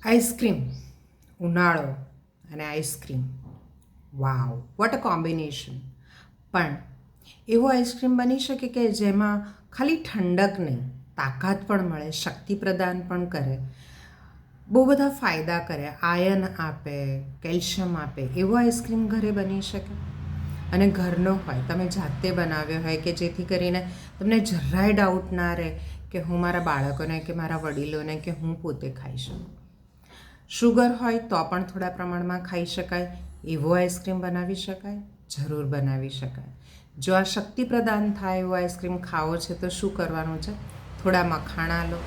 Ice cream, ઉનાળો અને ice cream, wow what a combination. પણ એવો આઈસ્ક્રીમ બની શકે કે જેમાં ખાલી ઠંડક નહીં, તાકાત પણ મળે, શક્તિ પ્રદાન પણ કરે, બહુ બધા ફાયદા કરે, આયન આપે, કેલ્શિયમ આપે, એવો આઈસ્ક્રીમ ઘરે બની શકે. અને ઘરનો હોય, તમે જાતે બનાવ્યો હોય, કે જેથી કરીને તમને જરાય ડાઉટ ના રહે કે હું મારા બાળકોને કે મારા વડીલોને કે હું પોતે ખાઈ શકું. શુગર હોય તો પણ થોડા પ્રમાણમાં ખાઈ શકાય એવો આઈસ્ક્રીમ બનાવી શકાય, જરૂર બનાવી શકાય. જો આ શક્તિ પ્રદાન થાય એવો આઈસ્ક્રીમ ખાવો છે તો શું કરવાનું છે? થોડા મખાણા લો,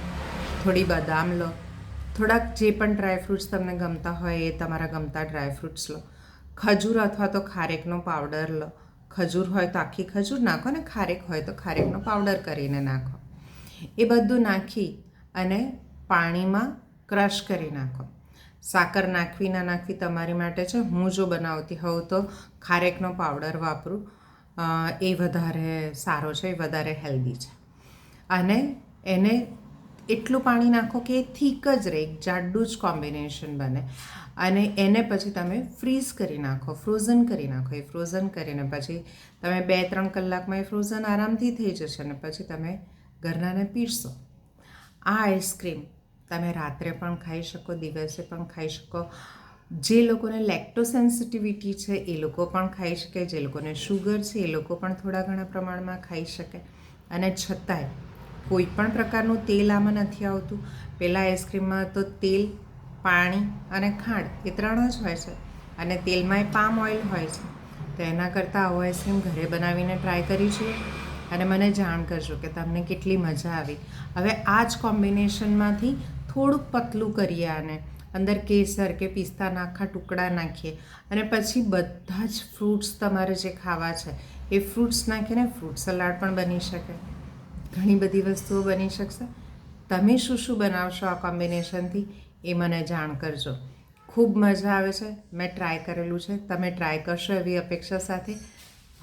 થોડી બદામ લો, થોડાક જે પણ ડ્રાયફ્રૂટ્સ તમને ગમતા હોય એ તમારા ગમતા ડ્રાયફ્રૂટ્સ લો, ખજૂર અથવા તો ખારેકનો પાવડર લો. ખજૂર હોય તો આખી ખજૂર નાખો ને ખારેક હોય તો ખારેકનો પાવડર કરીને નાખો. એ બધું નાખી અને પાણીમાં ક્રશ કરી નાખો. સાકર નાખવી ના નાખવી તમારી માટે છે. હું જો બનાવતી હોઉં તો ખારેકનો પાવડર વાપરું, એ વધારે સારો છે, એ વધારે હેલ્ધી છે. અને એને એટલું પાણી નાખો કે એ થીક જ રહે, એક જાડું જ કોમ્બિનેશન બને. અને એને પછી તમે ફ્રીઝ કરી નાખો, ફ્રોઝન કરી નાખો. એ ફ્રોઝન કરીને પછી તમે 2-3 કલાકમાં એ ફ્રોઝન આરામથી થઈ જશે અને પછી તમે ઘરનાને પીરશો. આ આઈસ્ક્રીમ તમે રાત્રે પણ ખાઈ શકો, દિવસે પણ ખાઈ શકો. જે લોકોને લેક્ટોસેન્સિટિવિટી છે એ લોકો પણ ખાઈ શકે, જે લોકોને શુગર છે એ લોકો પણ થોડા ઘણા પ્રમાણમાં ખાઈ શકે. અને છતાંય કોઈ પણ પ્રકારનું તેલ આમાં નથી આવતું. પહેલાં આઈસ્ક્રીમમાં તો તેલ, પાણી અને ખાંડ એ 3 જ હોય છે, અને તેલમાંય પામ ઓઇલ હોય છે. તો એના કરતાં આવો આઈસ્ક્રીમ ઘરે બનાવીને ટ્રાય કરી જુઓ અને મને જાણ કરજો કે તમને કેટલી મજા આવી. હવે આ જ કોમ્બિનેશનમાંથી થોડુંક પતલું કરીએ આને, અંદર કેસર કે પિસ્તાના આખા ટુકડા નાખીએ અને પછી બધા જ ફ્રૂટ્સ તમારે જે ખાવા છે એ ફ્રૂટ્સ નાખીને ફ્રૂટ સલાડ પણ બની શકે. ઘણી બધી વસ્તુઓ બની શકશે. તમે શું શું બનાવશો આ કોમ્બિનેશનથી એ મને જાણ કરજો. ખૂબ મજા આવે છે. મેં ટ્રાય કરેલું છે, તમે ટ્રાય કરશો એવી અપેક્ષા સાથે.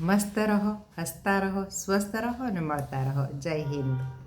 મસ્ત રહો, હસતા રહો, સ્વસ્થ રહો અને મળતા રહો. જય હિન્દ.